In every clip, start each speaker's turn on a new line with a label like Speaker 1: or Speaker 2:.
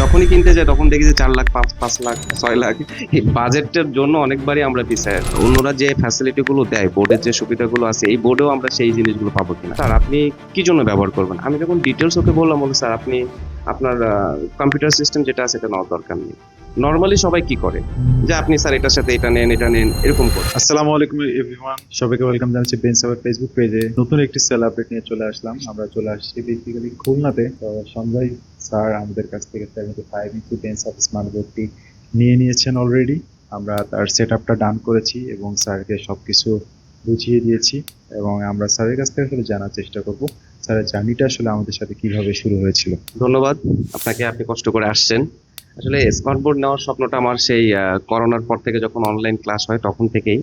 Speaker 1: যখনই কিনতে যাই তখন দেখি যে 4 লাখ, 5 লাখ, 6 লাখ। এই বাজেটের জন্য অনেকবারই আমরা পিছাই। অন্যরা যে ফ্যাসিলিটি গুলো দেয়, বোর্ডের যে সুবিধাগুলো আছে, এই বোর্ডেও আমরা সেই জিনিসগুলো পাবো কিনা। স্যার আপনি কি জন্য ব্যবহার করবেন? আমি যখন ডিটেলস ওকে বললাম, বলে স্যার আপনি আপনার কম্পিউটার সিস্টেম যেটা আছে এটা নেওয়ার দরকার নেই। নর্মালি সবাই কি করে যে আপনি স্যার এটার সাথে এটা নেন এরকম করে।
Speaker 2: আসসালামু আলাইকুম এভরিওয়ান, সবাইকে ওয়েলকাম জানাচ্ছি বেঞ্চ আওয়ার ফেসবুক পেজে। নতুন একটি সেল আপডেট নিয়ে চলে আসলাম। আমরা চলে আসছি বেসিক্যালি খুলনাতে। তো সঞ্জয় স্যার আমাদের কাছ থেকে 75 ইঞ্চি বেঞ্চ অফ স্মার্ট বোর্ডটি নিয়ে নিয়েছেন অলরেডি। আমরা তার সেট আপটা ডান করেছি এবং স্যারকে সবকিছু বুঝিয়ে দিয়েছি এবং আমরা স্যারের কাছ থেকে আসলে জানার চেষ্টা করব স্যারের জার্নিটা আসলে আমাদের সাথে কিভাবে শুরু হয়েছিল।
Speaker 1: ধন্যবাদ আপনাকে, আপনি কষ্ট করে আসছেন। আসলে স্মার্ট বোর্ড নেওয়ার স্বপ্নটা আমার সেই করোনার পর থেকে, যখন অনলাইন ক্লাস হয় তখন থেকেই।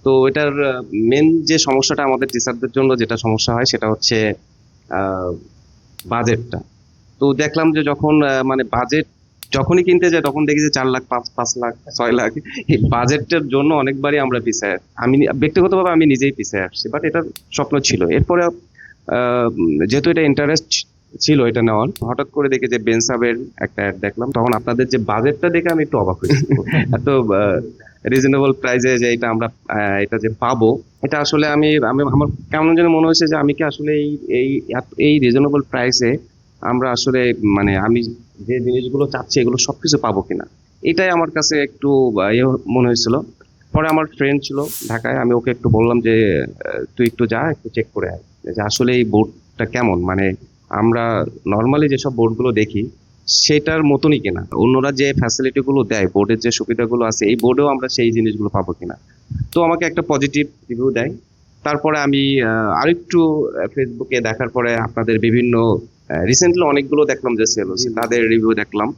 Speaker 1: তো এটার মেন যে সমস্যাটা আমাদের টিচারদের জন্য যেটা সমস্যা হয় সেটা হচ্ছে বাজেটটা। তো দেখলাম যে যখন মানে বাজেট যখনই কিনতে যাই তখন দেখি যে 4 লাখ, 5 লাখ, 6 লাখ। এই বাজেটের জন্য অনেকবারই আমরা পিছাই। আমি ব্যক্তিগতভাবে আমি নিজেই পিছাই আসছি, বাট এটার স্বপ্ন ছিল। এরপরে যেহেতু এটা ইন্টারেস্ট ছিল এটা নেওয়ার, হঠাৎ করে দেখি যে বেনসাবের একটা অ্যাড দেখলাম। তখন আপনাদের যে বাজেটটা দেখে আমি একটু অবাক হয়েছি। এত রিজনেবল প্রাইসে যে এটা আমরা এটা যে পাবো, এটা আসলে আমি আমি আমার কেমন যেন মনে হয়েছে যে আমি কি আসলে এই রিজনেবল প্রাইসে আমরা আসলে মানে আমি যে জিনিসগুলো চাচ্ছি এগুলো সবকিছু পাবো কিনা, এটাই আমার কাছে একটু মনে হয়েছিল। পরে আমার ফ্রেন্ড ছিল ঢাকায়, আমি ওকে একটু বললাম যে তুই একটু যা, একটু চেক করে আয় যে আসলে এই বোর্ডটা কেমন, মানে আমরা নর্মালি যেসব বোর্ডগুলো দেখি সেটার মতনই কিনা, অন্যরা যে ফ্যাসিলিটি গুলো দেয়, বোর্ডের যে সুবিধাগুলো আছে এই বোর্ডেও আমরা সেই জিনিসগুলো পাবো কিনা। তো আমাকে একটা পজিটিভ রিভিউ দেয়। তারপরে আমি আরেকটু ফেসবুকে দেখার পরে আপনাদের বিভিন্ন রিসেন্টলি অনেকগুলো দেখলাম যে সেল হচ্ছে, তাদের রিভিউ দেখলাম।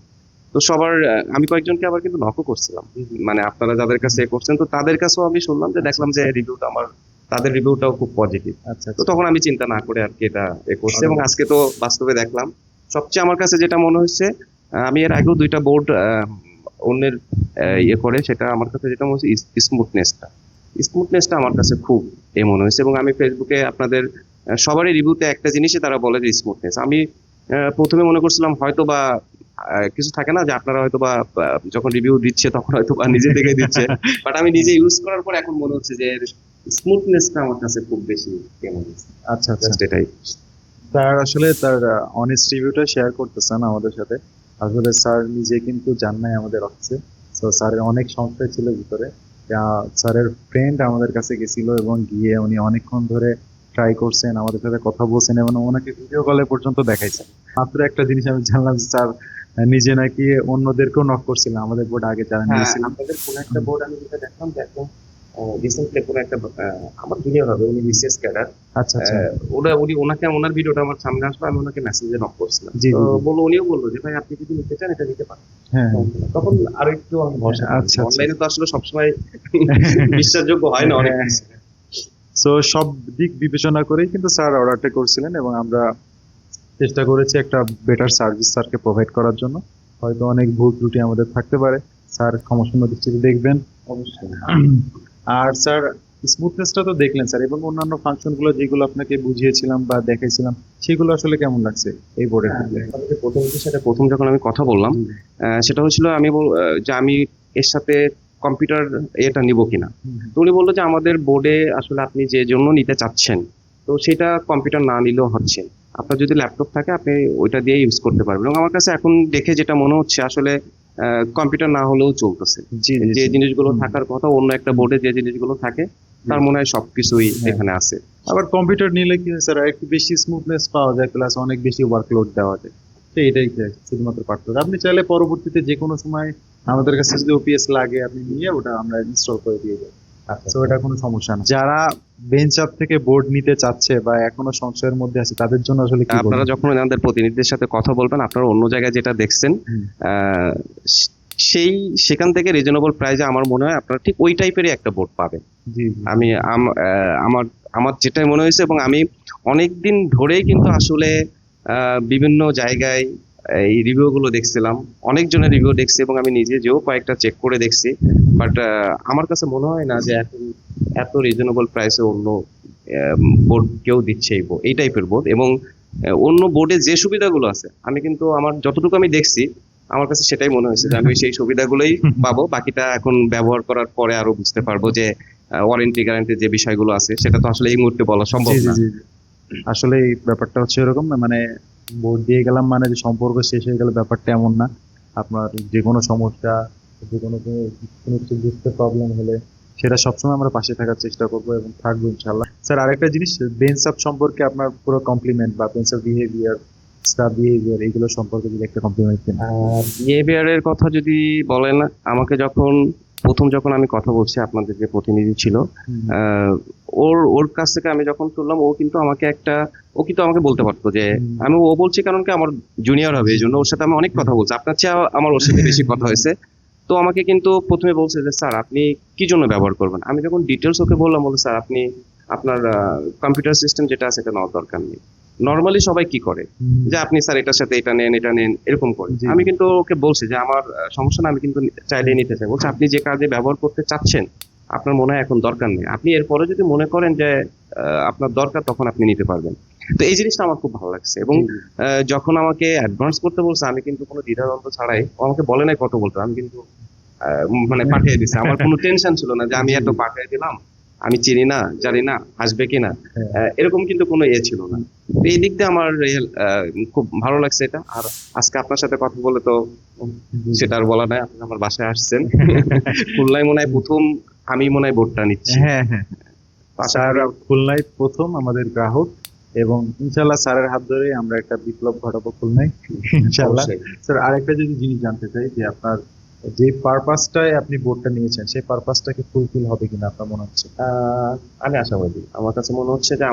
Speaker 1: তো সবার আমি কয়েকজনকে আবার কিন্তু নকও করছিলাম, মানে আপনারা যাদের কাছে করছেন তো তাদের কাছেও আমি শুনলাম যে দেখলাম যে রিভিউটা আমার, তাদের রিভিউটাও খুব পজিটিভ।
Speaker 2: আচ্ছা
Speaker 1: তো তখন আমি চিন্তা না করে আর কি এটা করছি, এবং আজকে তো বাস্তবে দেখলাম। সবচেয়ে আমার কাছে যেটা মনে হচ্ছে, আমি এর আগেও 2টা বোর্ড অন্যের করে, সেটা আমার কাছে যেটা মনে হচ্ছে স্মুথনেসটা আমার কাছে খুব মনে হয়েছে। এবং আমি ফেসবুকে আপনাদের সবারই রিভিউতে একটা জিনিসই তারা বলে যে স্মুথনেস। আমি প্রথমে মনে করছিলাম হয়তো বা কিছু থাকে না যে আপনারা হয়তো বা যখন রিভিউ দিচ্ছে তখন হয়তো বা নিজে থেকে দিচ্ছে, বাট আমি নিজে ইউজ করার পর এখন মনে হচ্ছে যে স্মুথনেসটা আমার কাছে খুব বেশি কেমন হচ্ছে।
Speaker 2: আচ্ছা আচ্ছা,
Speaker 1: Just এটাই।
Speaker 2: স্যার আসলে তার অনেস্ট রিভিউটা শেয়ার করতেছেন আমাদের সাথে। আসলে স্যার নিজে কিন্তু জান নাই আমাদের অফিসে। তো স্যারের অনেক সংশয় ছিল ভিতরে। স্যারের ফ্রেন্ড আমাদের কাছে গেছিল এবং গিয়ে উনি অনেকক্ষণ ধরে ট্রাই করছেন, আমাদের সাথে কথা বলছেন এবং ওনাকে ভিডিও কলে পর্যন্ত দেখাইছেন। মাত্র একটা জিনিস আমি জানলাম যে স্যার নিজে নাকি অন্যদেরকেও নক করছিলেন, আমাদের বোর্ড আগে যারা
Speaker 1: হ্যাঁ,
Speaker 2: নিয়েছিলেন।
Speaker 1: আপনাদের কোন একটা বোর্ড আমি যেটা দেখলাম যে একদম রিসেন্টলি কোন একটা আমার জুনিয়র হবে, উনি বিসিএস ক্যাডার।
Speaker 2: আচ্ছা আচ্ছা,
Speaker 1: ওনাকে ওনার ভিডিওটা আমার সামনে আসলো, আমি ওনাকে মেসেজে নক করছিলাম।
Speaker 2: জি
Speaker 1: তো
Speaker 2: জি জি।
Speaker 1: বললো, উনিও বললো যে ভাই আপনি যদি নিতে চান এটা নিতে পারেন।
Speaker 2: হ্যাঁ হ্যাঁ।
Speaker 1: তখন আরো একটু আমি ভরসা
Speaker 2: আচ্ছা, আচ্ছা।
Speaker 1: অনলাইনে তো আসলে সবসময় বিশ্বাসযোগ্য হয় না অনেক কিছু।
Speaker 2: সো সব দিক বিবেচনা করেই কিন্তু স্যার অর্ডারটা করছিলেন এবং আমরা চেষ্টা করেছি একটা বেটার সার্ভিস স্যারকে প্রোভাইড করার জন্য। হয়তো অনেক ভুল ত্রুটি আমাদের থাকতে পারে, স্যার ক্ষমাসুন্দর দৃষ্টিতে দেখবেন।
Speaker 1: অবশ্যই।
Speaker 2: আর স্যার স্মুথনেসটা তো দেখলেন স্যার, এবং অন্যান্য ফাংশনগুলো যেগুলো আপনাকে বুঝিয়েছিলাম বা দেখাইছিলাম সেগুলো আসলে কেমন লাগছে এই বোর্ডের ক্ষেত্রে?
Speaker 1: আমাদের প্রথম যখন আমি কথা বললাম, সেটা হচ্ছিল যে আমি এর সাথে কম্পিউটার এটা নিব কিনা। তো উনি বললো যে আমাদের বোর্ডে আসলে আপনি যে জন্য নিতে চাচ্ছেন তো সেটা কম্পিউটার না নিলেও হচ্ছে, আপনার যদি ল্যাপটপ থাকে আপনি ওইটা দিয়ে ইউজ করতে পারবেন। এবং আমার কাছে এখন দেখে যেটা মনে হচ্ছে আসলে কম্পিউটার না হলেও চলতেছে।
Speaker 2: জি জি
Speaker 1: যে
Speaker 2: জি।
Speaker 1: জিনিসগুলো থাকার কথা অন্য একটা বোর্ডে যে জিনিসগুলো থাকে তার মনে হয় সবকিছুই
Speaker 2: হ্যাঁ।
Speaker 1: এখানে আছে।
Speaker 2: আবার কম্পিউটার নিলে কি হয় স্যার, একটু বেশি স্মুথনেস পাওয়া যায় প্লাস অনেক বেশি ওয়ার্কলোড দেওয়া যায়। তো এটাই শুধুমাত্র পার্থক্য। আপনি চাইলে পরবর্তীতে যে কোনো সময় আমাদের কাছে যদি ওপিএস লাগে আপনি নিয়ে ওটা আমরা ইনস্টল করে দিয়ে যাই। তো এটা কোনো সমস্যা না। যারা বেঞ্চ আপ থেকে বোর্ড নিতে চাচ্ছে বা এখনো সংশয়ের মধ্যে আছে তাদের জন্য আসলে কি
Speaker 1: আপনারা
Speaker 2: বলবেন?
Speaker 1: যখন আমাদের প্রতিনিধিদের সাথে কথা বলবেন, আপনারা অন্য জায়গায় যেটা দেখছেন
Speaker 2: হুম।
Speaker 1: আহ, সেখান থেকে রিজনেবল প্রাইসে আমার মনে হয় আপনারা ঠিক ওই টাইপেরই একটা বোর্ড পাবেন।
Speaker 2: জি জি।
Speaker 1: আমি আমার আমার যেটাই মনে হয়েছে, এবং আমি অনেক দিন ধরেই কিন্তু আসলে বিভিন্ন জায়গায় এই রিভিউ গুলো দেখছিলাম, অনেকজনের রিভিউ দেখছি এবং আমি নিজে যেও কয়েকটা চেক করে দেখছি। বাট আমার কাছে মনে হয় না যে এখন এত রিজনেবল প্রাইসে অন্য বোর্ড কেউ দিচ্ছে এই টাইপের বোর্ড। এবং অন্য বোর্ডে যে সুবিধাগুলো আছে আমি কিন্তু আমার যতটুকু আমি দেখছি আমার কাছে সেটাই মনে হয়েছে যে আমি সেই সুবিধাগুলোই পাবো, বাকিটা এখন ব্যবহার করার পরে আরো বুঝতে পারবো যে ওয়ারেন্টি গ্যারান্টি যে বিষয়গুলো আছে সেটা তো আসলে এই মুহূর্তে বলা সম্ভব
Speaker 2: জি জি
Speaker 1: না।
Speaker 2: জি জি। আসলে এই ব্যাপারটা হচ্ছে এরকম না, মানে ভোট দিয়ে গেলাম মানে যে সম্পর্ক শেষ হয়ে গেল ব্যাপারটা এমন না। আপনার যে কোনো সমস্যা, যে কোনো কোনো কিছু বুঝতে প্রবলেম হলে সেটা সবসময় আমরা পাশে থাকার চেষ্টা করবো এবং থাকবো ইনশাল্লাহ। স্যার আরেকটা জিনিস, বেনসাপ সম্পর্কে আপনার পুরো কমপ্লিমেন্ট বা বেনসাপ বিহেভিয়ার, স্টাফ বিহেভিয়ার, এগুলো সম্পর্কে যদি একটা কমপ্লিমেন্ট দেন।
Speaker 1: বিহেভিয়ারের কথা যদি বলেন, আমাকে যখন আমি কথা বলছি, আপনাদের যে প্রতিনিধি ছিল,
Speaker 2: হুম,
Speaker 1: আহ, ওর ওর কাছ থেকে আমি যখন শুনলাম, ও কিন্তু আমাকে বলতে পারতো যে
Speaker 2: হুম,
Speaker 1: ও বলছি কারণ কি আমার জুনিয়র হবে, এই জন্য ওর সাথে আমি অনেক কথা বলছি, আপনার চেয়ে আমার ওর সাথে বেশি কথা হয়েছে। তো আমাকে কিন্তু প্রথমে বলছে যে স্যার আপনি কি জন্য ব্যবহার করবেন। আমি যখন ডিটেলস ওকে বললাম, বলে স্যার আপনি আপনার কম্পিউটার সিস্টেম যেটা আছে এটা নেওয়ার দরকার নেই। নর্মালি সবাই কি করে
Speaker 2: হুম,
Speaker 1: যে আপনি স্যার এটার সাথে এটা নেন এরকম করে।
Speaker 2: জি
Speaker 1: আমি
Speaker 2: জি,
Speaker 1: কিন্তু ওকে বলছি যে আমার সমস্যা না, আমি কিন্তু চাইলে নিতে চাই। বলছে আপনি যে কাজে ব্যবহার করতে চাচ্ছেন আপনার মনে হয় এখন দরকার নেই, আপনি এরপরে যদি মনে করেন যে আপনার দরকার তখন আপনি নিতে পারবেন। তো এই জিনিসটা আমার খুব ভালো লাগছে। এবং
Speaker 2: জি জি।
Speaker 1: যখন আমাকে অ্যাডভান্স করতে বলছে, আমি কিন্তু কোনো দ্বিধাদ্বন্দ্ব ছাড়াই, ও আমাকে বলে নাই কত বলতে, আমি কিন্তু মানে পাঠিয়ে দিছে। আমার কোনো টেনশন ছিল না যে আমি
Speaker 2: জি
Speaker 1: এত
Speaker 2: জি,
Speaker 1: পাঠিয়ে দিলাম, আমি চিনি না জানি না আসবে কিনা,
Speaker 2: হ্যাঁ,
Speaker 1: এরকম কিন্তু কোনো ছিল না। তো এই দিক দিয়ে আমার খুব ভালো লাগছে এটা। আর আজকে আপনার সাথে কথা বলে তো
Speaker 2: জি জি।
Speaker 1: সেটা আর বলা নাই, আপনি আমার বাসায় আসছেন। খুলনায় মনে হয় প্রথম আমি মনে হয় ভোটটা নিচ্ছি।
Speaker 2: হ্যাঁ হ্যাঁ,
Speaker 1: তো আশা
Speaker 2: স্যার
Speaker 1: করি
Speaker 2: খুলনায় প্রথম আমাদের গ্রাহক, এবং ইনশাল্লাহ স্যারের হাত ধরে আমরা একটা বিপ্লব ঘটাবো খুলনায় ইনশাল্লাহ।
Speaker 1: অবশ্যই।
Speaker 2: স্যার আরেকটা যদি জিনিস জানতে চাই যে আপনার যে পারপাসটায় আপনি বোর্ডটা নিয়েছেন সেই পারপাসটা কি ফুলফিল হবে কিনা আপনার মনে হচ্ছে?
Speaker 1: আহ, আমি আশাবাদী। আমার কাছে মনে হচ্ছে যে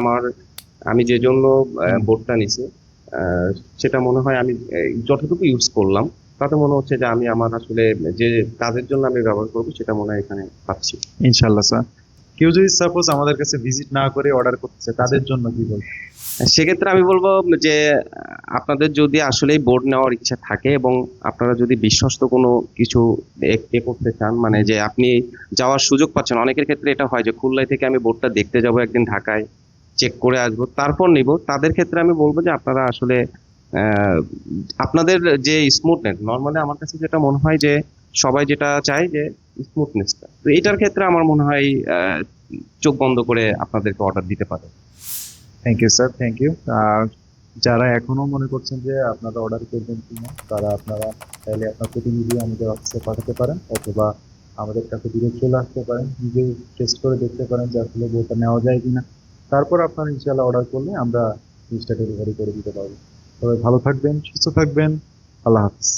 Speaker 1: আমি যে জন্য
Speaker 2: হুম,
Speaker 1: বোর্ডটা নিছি, আহ, সেটা মনে হয় আমি যতটুকু ইউজ করলাম তাতে মনে হচ্ছে যে আমি আমার আসলে যে কাজের জন্য আমি ব্যবহার করবো সেটা মনে হয় এখানে পাচ্ছি।
Speaker 2: ইনশাল্লাহ স্যার। কেউ যদি সাপোজ আমাদের কাছে ভিজিট না করে অর্ডার করতেছে তাদের জন্য কি বলবো?
Speaker 1: সেক্ষেত্রে আমি বলবো যে আপনাদের যদি আসলেই বোর্ড নেওয়ার ইচ্ছা থাকে এবং আপনারা যদি বিশ্বস্ত কোনো কিছু করতে চান, মানে যে আপনি যাওয়ার সুযোগ পাচ্ছেন, অনেকের ক্ষেত্রে এটা হয় যে খুলনা থেকে আমি বোর্ডটা দেখতে যাব একদিন ঢাকায়, চেক করে আসবো তারপর নিব, তাদের ক্ষেত্রে আমি বলবো যে আপনারা আসলে আহ, আপনাদের যে স্মুথনেস, নর্মালি আমার কাছে যেটা মনে হয় যে সবাই যেটা চায় যে স্মুথনেসটা, তো এটার ক্ষেত্রে আমার মনে হয় চোখ বন্ধ করে আপনাদেরকে অর্ডার দিতে পারে।
Speaker 2: Thank you sir, thank you. আর যারা এখনো মনে করছেন যে আপনারা অর্ডার করবেন কিনা, তারা আপনারা চাইলে আপনার প্রতিনিধি আমাদের অফিসে পাঠাতে পারেন, অথবা আমাদের কাছে দূরে চলে আসতে পারেন, নিজে টেস্ট করে দেখতে পারেন যে আসলে বইটা নেওয়া যায় কিনা। তারপর আপনার ইনশাল্লাহ অর্ডার করলে আমরা জিনিসটা ডেলিভারি করে দিতে পারবো। তবে ভালো থাকবেন, সুস্থ থাকবেন। আল্লাহ হাফিজ।